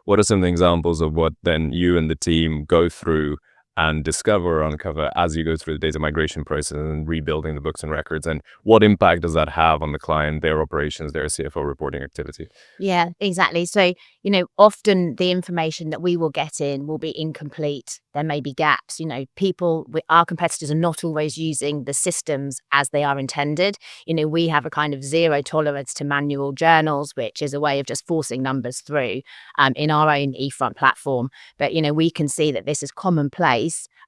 what are some examples of what then you and the team go through and discover or uncover as you go through the data migration process and rebuilding the books and records? And what impact does that have on the client, their operations, their CFO reporting activity? Yeah, exactly. So, often the information that we will get in will be incomplete. There may be gaps. Our competitors are not always using the systems as they are intended. We have a kind of zero tolerance to manual journals, which is a way of just forcing numbers through in our own eFront platform. But, we can see that this is commonplace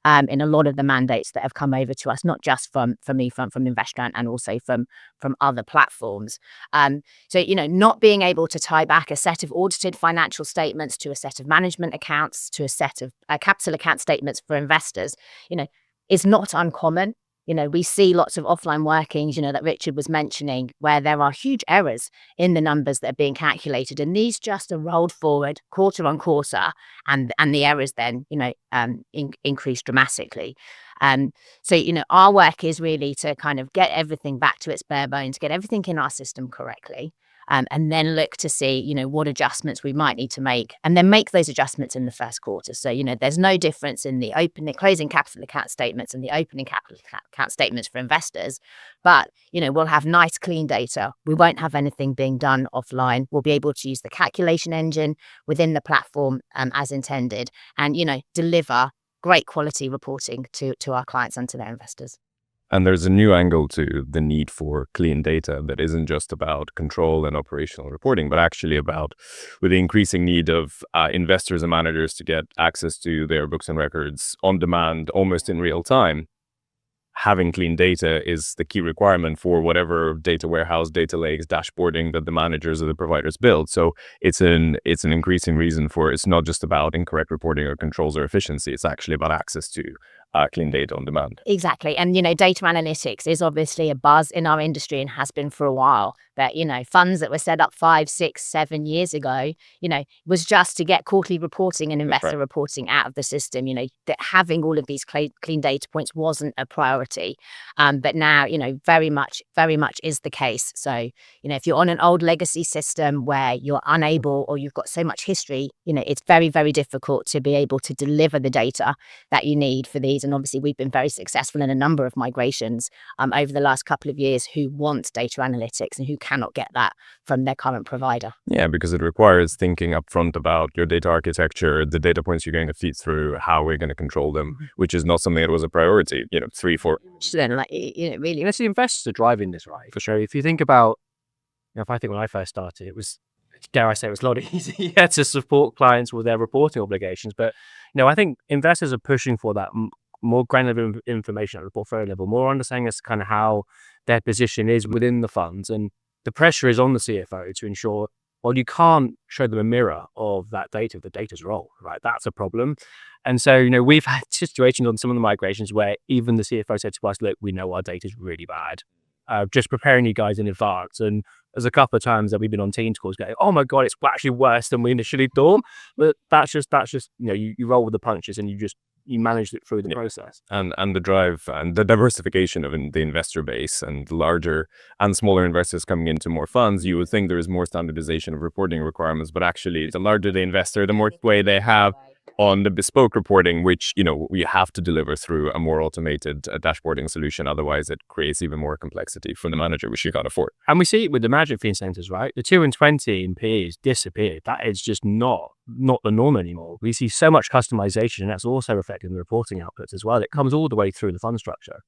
in a lot of the mandates that have come over to us, not just from eFront, from Investrant, and also from other platforms. So, not being able to tie back a set of audited financial statements to a set of management accounts, to a set of capital account statements for investors, is not uncommon. We see lots of offline workings, that Richard was mentioning, where there are huge errors in the numbers that are being calculated. And these just are rolled forward quarter on quarter, and the errors then, increase dramatically. So, our work is really to kind of get everything back to its bare bones, get everything in our system correctly. And then look to see, what adjustments we might need to make, and then make those adjustments in the first quarter. So, there's no difference in the closing capital account statements and the opening capital account statements for investors. But, we'll have nice, clean data. We won't have anything being done offline. We'll be able to use the calculation engine within the platform as intended, and, deliver great quality reporting to our clients and to their investors. And there's a new angle to the need for clean data that isn't just about control and operational reporting, but actually about, with the increasing need of investors and managers to get access to their books and records on demand, almost in real time. Having clean data is the key requirement for whatever data warehouse, data lakes, dashboarding that the managers or the providers build. So it's an increasing reason for, it's not just about incorrect reporting or controls or efficiency. It's actually about access to clean data on demand. Exactly. And, data analytics is obviously a buzz in our industry and has been for a while. But, funds that were set up 5, 6, 7 years ago, was just to get quarterly reporting and investor reporting out of the system. That having all of these clean data points wasn't a priority. But now, very much is the case. So, if you're on an old legacy system where you're unable, or you've got so much history, it's very, very difficult to be able to deliver the data that you need for these. And obviously, we've been very successful in a number of migrations over the last couple of years who want data analytics and who cannot get that from their current provider. Yeah, because it requires thinking upfront about your data architecture, the data points you're going to feed through, how we're going to control them, which is not something that was a priority, 3, 4. Then, really, unless the investors are driving this, right? For sure. If you think about, if I think when I first started, it was, dare I say, it was a lot easier to support clients with their reporting obligations. But, I think investors are pushing for that more granular information at the portfolio level, more understanding as to kind of how their position is within the funds. And the pressure is on the CFO to ensure, well, you can't show them a mirror of that data if the data's wrong, right? That's a problem. And so, we've had situations on some of the migrations where even the CFO said to us, look, we know our data's really bad. Just preparing you guys in advance. And there's a couple of times that we've been on Teams calls going, oh my God, it's actually worse than we initially thought. But that's just, you roll with the punches and you managed it through the process. And the drive and the diversification of the investor base and larger and smaller investors coming into more funds, you would think there is more standardization of reporting requirements, but actually the larger the investor, the more way they have on the bespoke reporting, which, we have to deliver through a more automated dashboarding solution. Otherwise, it creates even more complexity for the manager, which you can't afford. And we see it with the management fee incentives, right? The 2 and 20 in PEs disappeared. That is just not the norm anymore. We see so much customization, and that's also reflected in the reporting outputs as well. It comes all the way through the fund structure.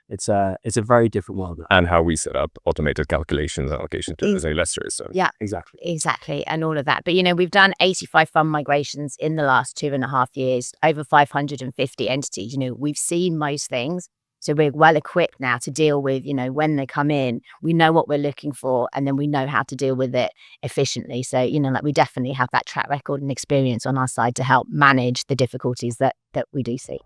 It's a very different world. And how we set up automated calculations and allocation to those investors. So. Yeah, exactly. And all of that. But, we've done 85 fund migrations in the last 2.5 years, over 550 entities. We've seen most things. So we're well equipped now to deal with, when they come in, we know what we're looking for, and then we know how to deal with it efficiently. So, we definitely have that track record and experience on our side to help manage the difficulties that we do see.